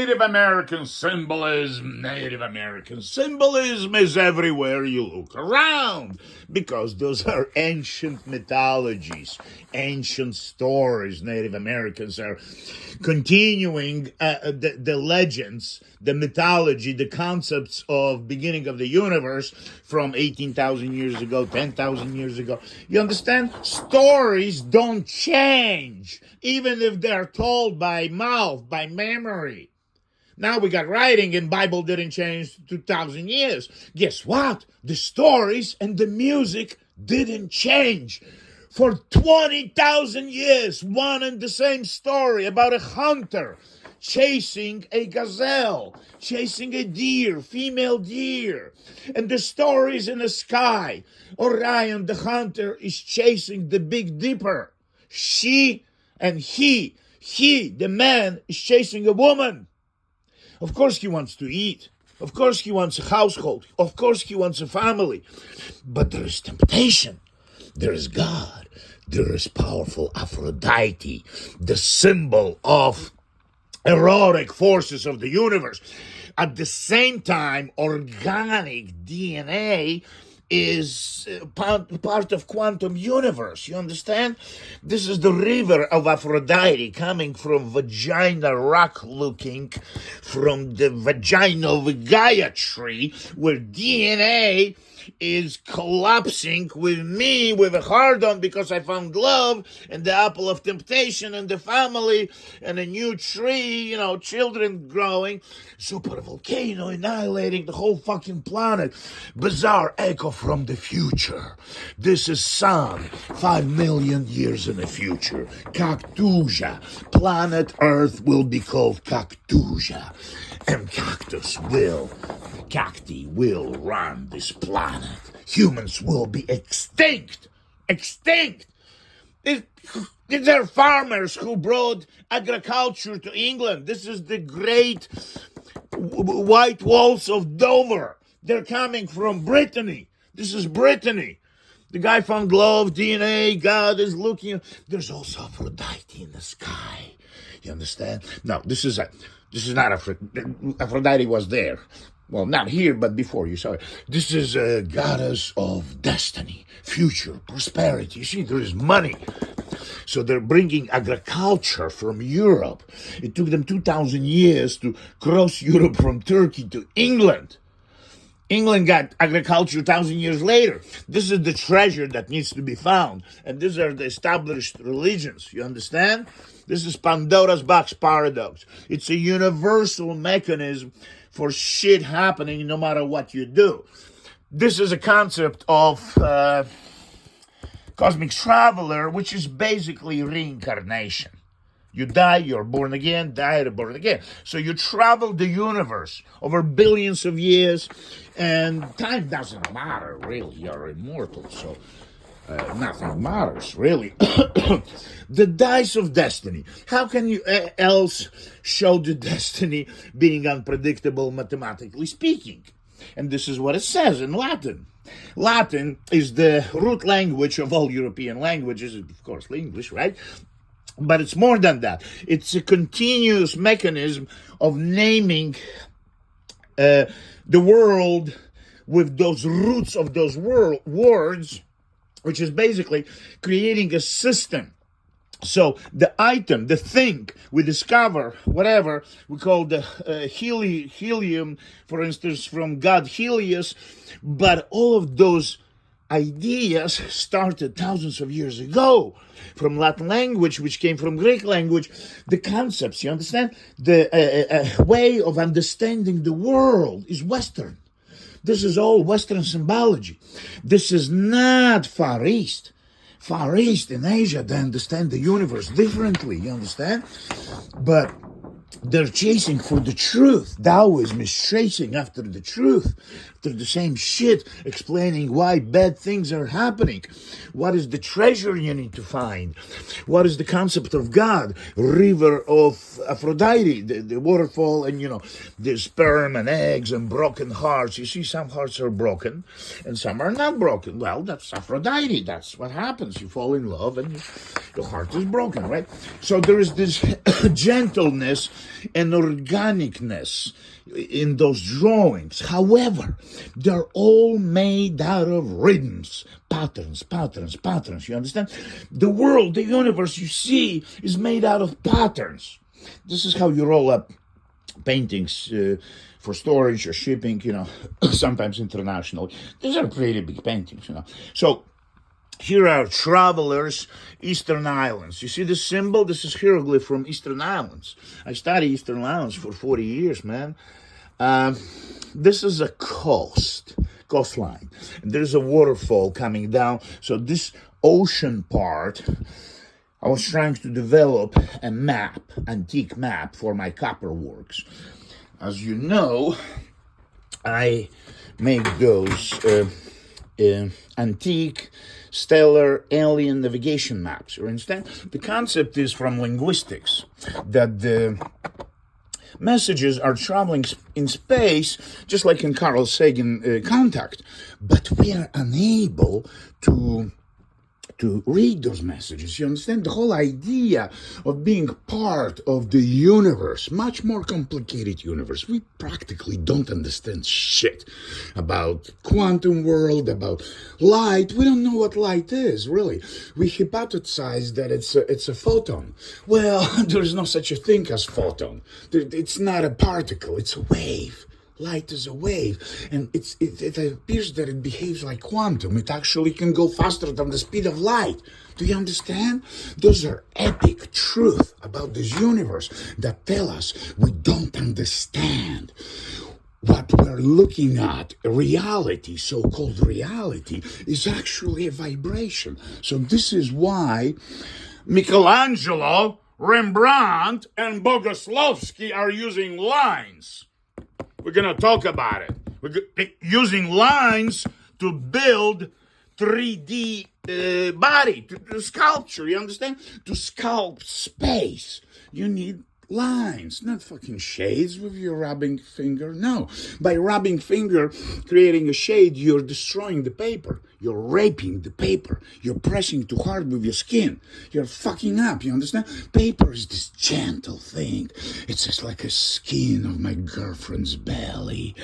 Native American symbolism. Native American symbolism is everywhere you look around because those are ancient mythologies, ancient stories. Native Americans are continuing the legends, the mythology, the concepts of beginning of the universe from 18,000 years ago, 10,000 years ago. You understand? Stories don't change, even if they're told by mouth, by memory. Now we got writing and Bible didn't change 2,000 years. Guess what? The stories and the music didn't change. For 20,000 years, one and the same story about a hunter chasing a gazelle, chasing a deer, female deer. And the stories in the sky. Orion, the hunter, is chasing the Big Dipper. She and he, the man, is chasing a woman. Of course he wants to eat. Of course he wants a household. Of course he wants a family. But there is temptation. There is God. There is powerful Aphrodite, the symbol of erotic forces of the universe. At the same time, organic DNA is part of quantum universe. You understand? This is the river of Aphrodite coming from vagina rock looking from the vagina of Gaia tree, where DNA is collapsing with me with a hard-on because I found love and the apple of temptation and the family and a new tree, children growing, super volcano annihilating the whole fucking planet. Bizarre echo from the future. This is sun 5 million years in the future. Cactusia. Planet Earth will be called Cactusia. And cacti will run this planet. Humans will be extinct. These are farmers who brought agriculture to England. This is the great white walls of Dover. They're coming from Brittany. This is Brittany. The guy found love, DNA, God is looking. There's also Aphrodite in the sky. You understand? No, this is not Aphrodite was there. Well, not here, but before, you saw it. This is a goddess of destiny, future, prosperity. You see, there is money. So they're bringing agriculture from Europe. It took them 2,000 years to cross Europe from Turkey to England. England got agriculture 1,000 years later. This is the treasure that needs to be found. And these are the established religions. You understand? This is Pandora's box paradox. It's a universal mechanism for shit happening no matter what you do. This is a concept of cosmic traveler, which is basically reincarnation. You die, you're born again, die, you're born again. So you travel the universe over billions of years, and time doesn't matter, really. You're immortal, so nothing matters, really. The dice of destiny. How can you else show the destiny being unpredictable, mathematically speaking? And this is what it says in Latin. Latin is the root language of all European languages, of course, English, right? But it's more than that. It's a continuous mechanism of naming the world with those roots of those words, which is basically creating a system. So the item, the thing we discover, whatever, we call the helium, for instance, from god Helios, but all of those ideas started thousands of years ago from Latin language, which came from Greek language. The concepts, you understand? The way of understanding the world is Western. This is all Western symbology. This is not Far East. Far East in Asia, they understand the universe differently, you understand? But they're chasing for the truth. Taoism is chasing after the truth, after the same shit, explaining why bad things are happening. What is the treasure you need to find? What is the concept of God? River of Aphrodite, the waterfall, and the sperm and eggs and broken hearts. You see, some hearts are broken and some are not broken. Well, that's Aphrodite. That's what happens. You fall in love and your heart is broken, right? So there is this gentleness and organicness in those drawings. However, they're all made out of rhythms, patterns. You understand? The world, the universe you see is made out of patterns. This is how you roll up paintings for storage or shipping, sometimes internationally. These are pretty big paintings, So here are travelers, Eastern Islands. You see the symbol? This is hieroglyph from Eastern Islands. I studied Eastern Islands for 40 years, man. This is a coastline. There's a waterfall coming down. So this ocean part, I was trying to develop a map, antique map for my copper works. As you know, I make those antique, stellar, alien navigation maps. For instance, the concept is from linguistics, that the messages are traveling in space, just like in Carl Sagan Contact, but we are unable to read those messages. You understand? The whole idea of being part of the universe, much more complicated universe. We practically don't understand shit about quantum world, about light. We don't know what light is, really. We hypothesize that it's a photon. Well, there's no such a thing as photon. It's not a particle, it's a wave. Light is a wave, and it appears that it behaves like quantum. It actually can go faster than the speed of light. Do you understand? Those are epic truths about this universe that tell us we don't understand. What we're looking at, reality, so-called reality, is actually a vibration. So this is why Michelangelo, Rembrandt, and Bogoslowsky are using lines. We're going to talk about it. We're using lines to build 3D body, to sculpture, you understand? To sculpt space, you need lines, not fucking shades with your rubbing finger. No, by rubbing finger, creating a shade, you're destroying the paper. You're raping the paper. You're pressing too hard with your skin. You're fucking up, you understand? Paper is this gentle thing. It's just like a skin of my girlfriend's belly.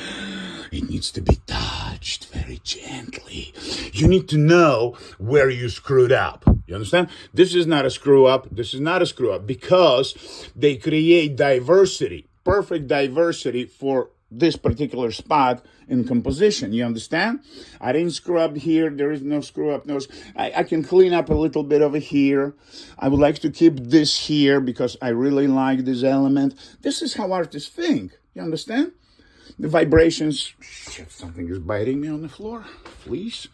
It needs to be touched very gently. You need to know where you screwed up. You understand? This is not a screw up. This is not a screw up because they create diversity, perfect diversity for this particular spot in composition. You understand? I didn't screw up here. There is no screw up nose. I can clean up a little bit over here. I would like to keep this here because I really like this element. This is how artists think. You understand? The vibrations. Shit, something is biting me on the floor. Fleas.